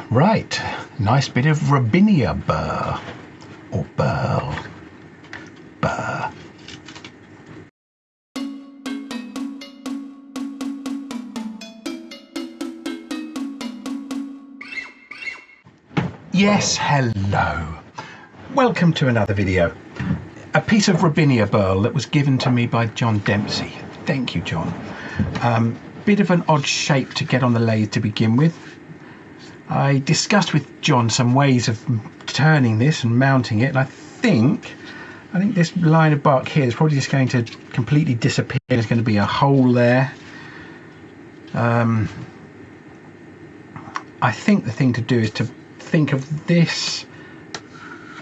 Right, nice bit of Robinia Burr, or Burr. Yes, hello. Welcome to another video. A piece of Robinia Burr that was given to me by Jon Dempsey. Thank you, John. Bit of an odd shape to get on the lathe to begin with. I discussed with John some ways of turning this and mounting it, and I think this line of bark here is probably just going to completely disappear. There's going to be a hole there. I think the thing to do is to think of this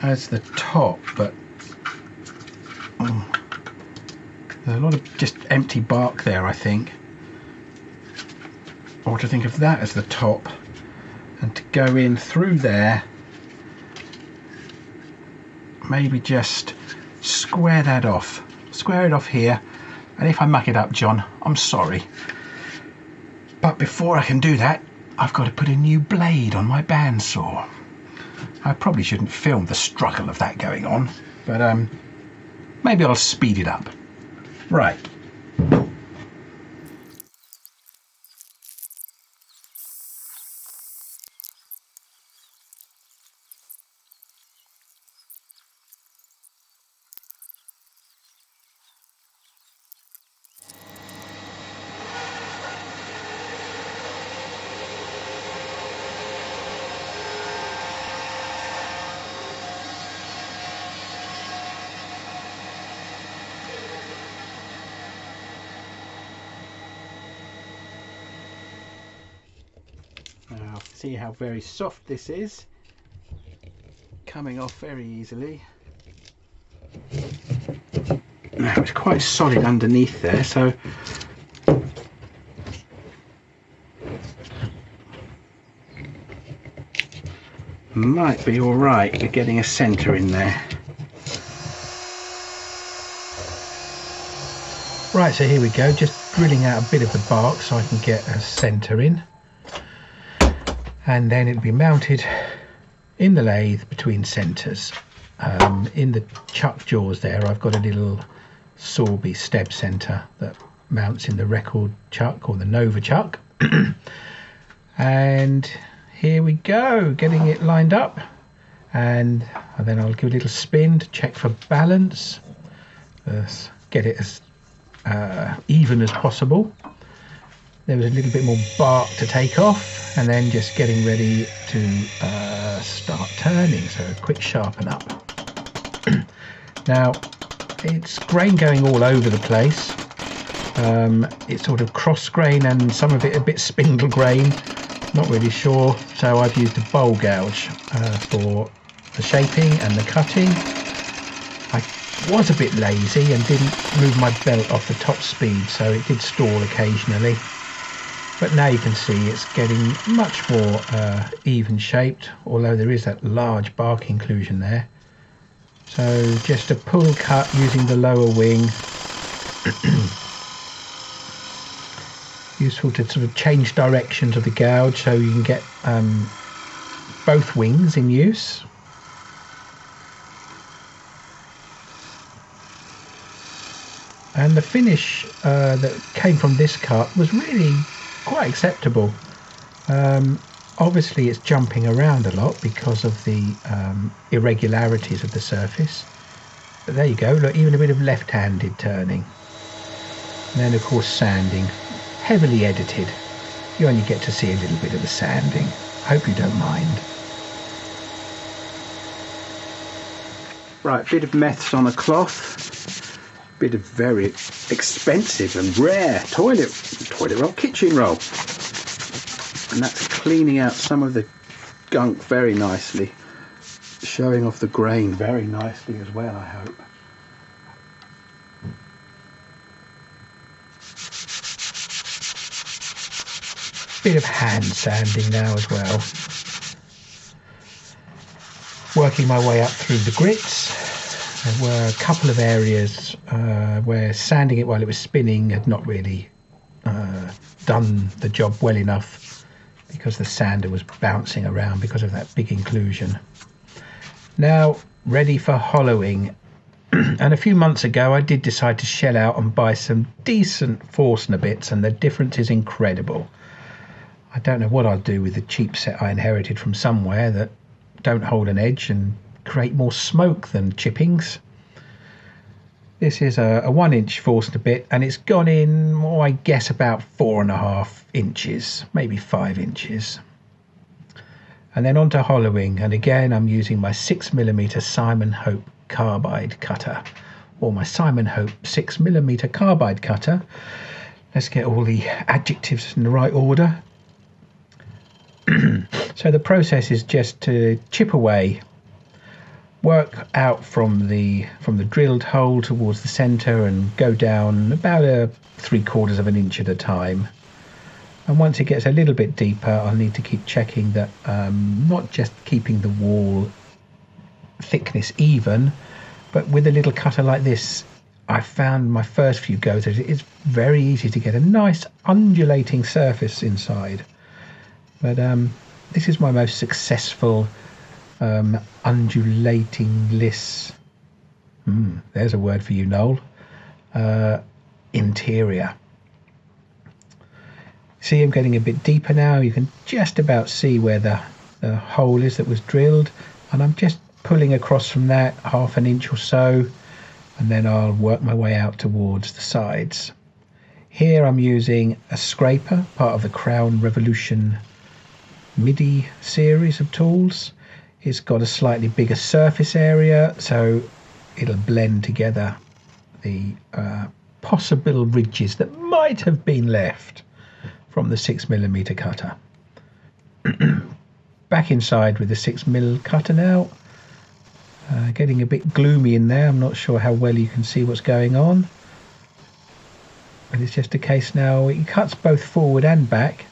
as the top, but there's a lot of just empty bark there, I think. Or to think of that as the top, and to go in through there, maybe just square that off, square it off here. And if I muck it up, John, I'm sorry, but before I can do that, I've got to put a new blade on my bandsaw. I probably shouldn't film the struggle of that going on, but maybe I'll speed it up. Right. Now, see how very soft this is, coming off very easily. Now it's quite solid underneath there, so might be all right for getting a centre in there. Right, so here we go, just drilling out a bit of the bark so I can get a centre in. And then it'll be mounted in the lathe between centres. In the chuck jaws there, I've got a little Sorby step centre that mounts in the record chuck or the Nova chuck. And here we go, getting it lined up. And then I'll give a little spin to check for balance. Get it as even as possible. There was a little bit more bark to take off, and then just getting ready to start turning, so a quick sharpen up. Now it's grain going all over the place. It's sort of cross grain and some of it a bit spindle grain, not really sure, so I've used a bowl gouge for the shaping and the cutting. I was a bit lazy and didn't move my belt off the top speed, so it did stall occasionally. But now you can see it's getting much more even shaped, although there is that large bark inclusion there. So just a pull cut using the lower wing. Useful to sort of change directions of the gouge so you can get both wings in use. And the finish that came from this cut was really quite acceptable. Obviously it's jumping around a lot because of the irregularities of the surface, but there you go, look, even a bit of left-handed turning. And then of course sanding, heavily edited. You only get to see a little bit of the sanding. Hope you don't mind. Right, bit of meths on a cloth, bit of very expensive and rare toilet roll, kitchen roll, and that's cleaning out some of the gunk very nicely, showing off the grain very nicely as well, I hope. Bit of hand sanding now as well, working my way up through the grits. There were a couple of areas where sanding it while it was spinning had not really done the job well enough because the sander was bouncing around because of that big inclusion. Now ready for hollowing. And a few months ago I did decide to shell out and buy some decent Forstner bits, and the difference is incredible. I don't know what I'll do with the cheap set I inherited from somewhere that don't hold an edge and create more smoke than chippings. This is a 1-inch Forstner bit, and it's gone in, oh, I guess about 4.5 inches, maybe 5 inches. And then on to hollowing, and again I'm using my 6mm Simon Hope carbide cutter, or my Simon Hope 6mm carbide cutter. Let's get all the adjectives in the right order. So the process is just to chip away, work out from the drilled hole towards the center and go down about 3/4 of an inch at a time. And once it gets a little bit deeper, I'll need to keep checking that not just keeping the wall thickness even, but with a little cutter like this, I found my first few goes at it, it's very easy to get a nice undulating surface inside. But this is my most successful undulating-less, there's a word for you, Noel, interior. See, I'm getting a bit deeper now. You can just about see where the hole is that was drilled, and I'm just pulling across from that 1/2 inch or so, and then I'll work my way out towards the sides. Here I'm using a scraper, part of the Crown Revolution MIDI series of tools. It's got a slightly bigger surface area, so it'll blend together the possible ridges that might have been left from the 6mm cutter. Back inside with the 6mm cutter now. Getting a bit gloomy in there. I'm not sure how well you can see what's going on, but it's just a case now, it cuts both forward and back.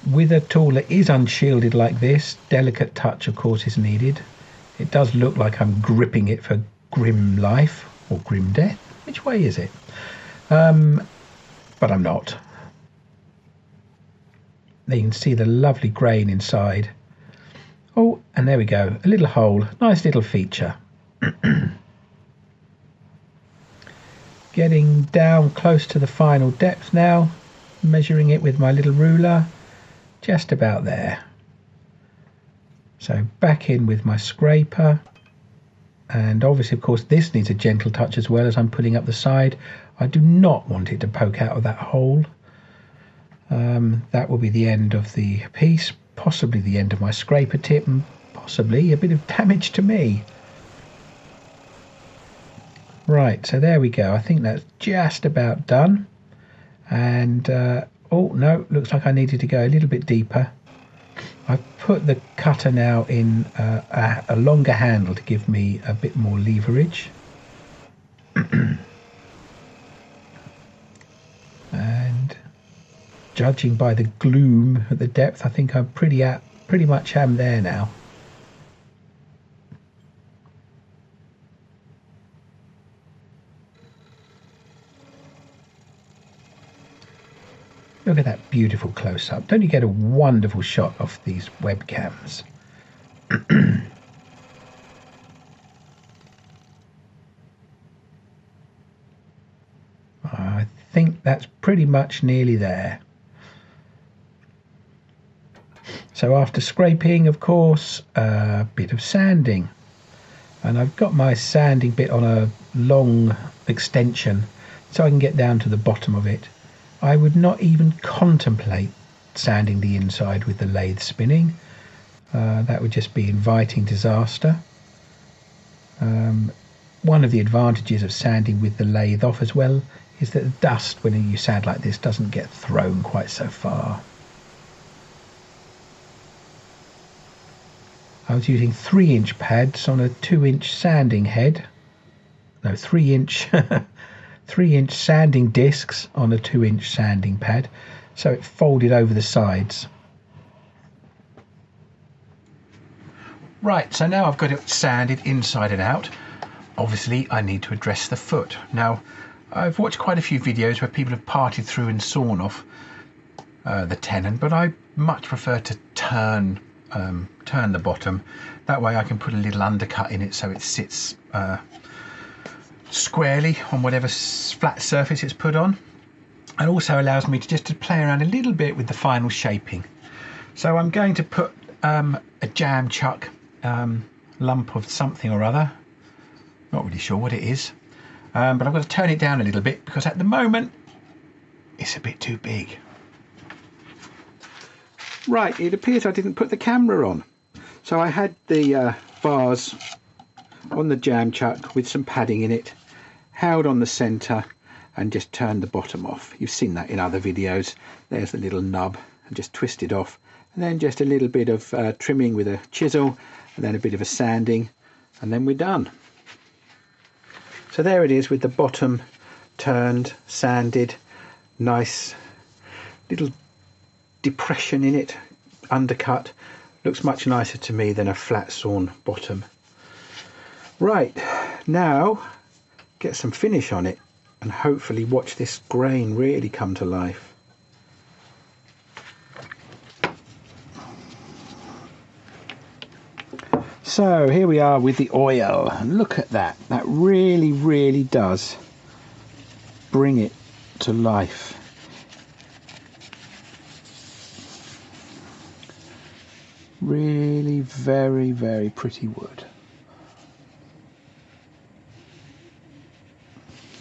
With a tool that is unshielded like this, delicate touch of course is needed. It does look like I'm gripping it for grim life or grim death. Which way is it? But I'm not. There you can see the lovely grain inside. Oh, and there we go, a little hole, nice little feature. Getting down close to the final depth now, measuring it with my little ruler, just about there. So back in with my scraper, and obviously of course this needs a gentle touch as well as I'm putting up the side. I do not want it to poke out of that hole. That will be the end of the piece, possibly the end of my scraper tip, and possibly a bit of damage to me. Right, so there we go. I think that's just about done. And oh no, looks like I needed to go a little bit deeper. I've put the cutter now in a longer handle to give me a bit more leverage. And judging by the gloom at the depth, I think I'm pretty much am there now. Look at that beautiful close-up. Don't you get a wonderful shot of these webcams? I think that's pretty much nearly there. So after scraping, of course, a bit of sanding. And I've got my sanding bit on a long extension so I can get down to the bottom of it. I would not even contemplate sanding the inside with the lathe spinning. That would just be inviting disaster. One of the advantages of sanding with the lathe off as well is that the dust, when you sand like this, doesn't get thrown quite so far. I was using 3-inch pads on a 2-inch sanding head. No, 3-inch 3-inch sanding discs on a 2-inch sanding pad, so it folded over the sides. Right, so now I've got it sanded inside and out. Obviously I need to address the foot. Now I've watched quite a few videos where people have parted through and sawn off the tenon, but I much prefer to turn the bottom. That way I can put a little undercut in it so it sits squarely on whatever flat surface it's put on, and also allows me to play around a little bit with the final shaping. So I'm going to put a jam chuck lump of something or other, not really sure what it is, but I've got to turn it down a little bit because at the moment it's a bit too big. Right, it appears I didn't put the camera on. So I had the vase on the jam chuck with some padding in it, held on the centre and just turned the bottom off. You've seen that in other videos. There's the little nub, and just twist it off, and then just a little bit of trimming with a chisel, and then a bit of a sanding, and then we're done. So there it is with the bottom turned, sanded, nice little depression in it, undercut. Looks much nicer to me than a flat sawn bottom. Right, now get some finish on it and hopefully watch this grain really come to life. So here we are with the oil, and look at that. That really does bring it to life. Really very pretty wood.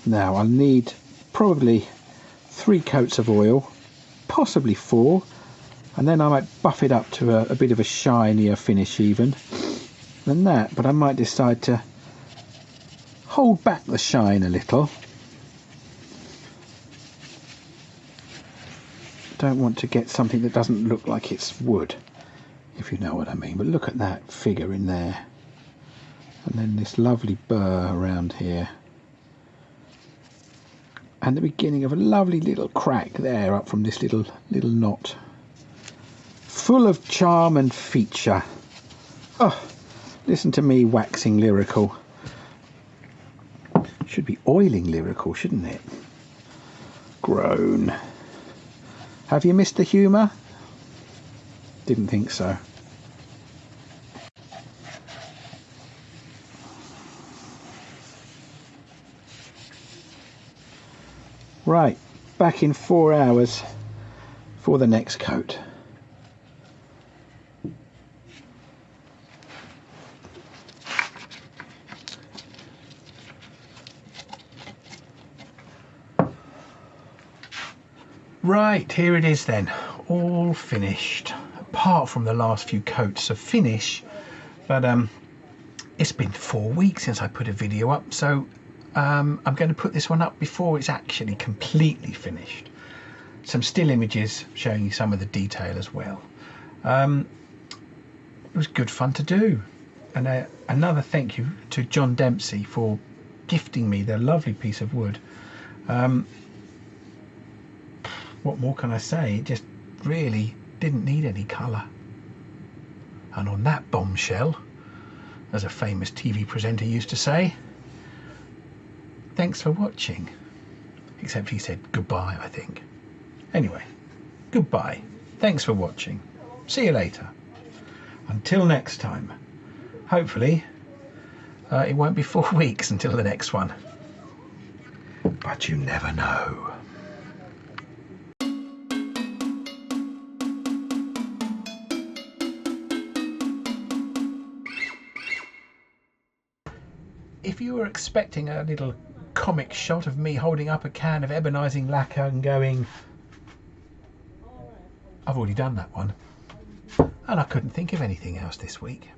Now I'll need probably 3 coats of oil, possibly 4, and then I might buff it up to a bit of a shinier finish even than that, but I might decide to hold back the shine a little. Don't want to get something that doesn't look like it's wood, if you know what I mean. But look at that figure in there, and then this lovely burr around here, and the beginning of a lovely little crack there up from this little knot, full of charm and feature. Oh, listen to me waxing lyrical. Should be oiling lyrical, shouldn't it? Groan. Have you missed the humour? Didn't think so. Right, back in 4 hours for the next coat. Right, here it is then, all finished, apart from the last few coats of finish, but it's been 4 weeks since I put a video up, so I'm going to put this one up before it's actually completely finished. Some still images showing you some of the detail as well. It was good fun to do, and another thank you to Jon Dempsey for gifting me the lovely piece of wood. What more can I say? It just really didn't need any colour. And on that bombshell, as a famous TV presenter used to say, thanks for watching. Except he said goodbye, I think. Anyway, goodbye. Thanks for watching. See you later. Until next time. Hopefully, it won't be 4 weeks until the next one. But you never know. If you were expecting a little comic shot of me holding up a can of ebonising lacquer and going, I've already done that one, and I couldn't think of anything else this week.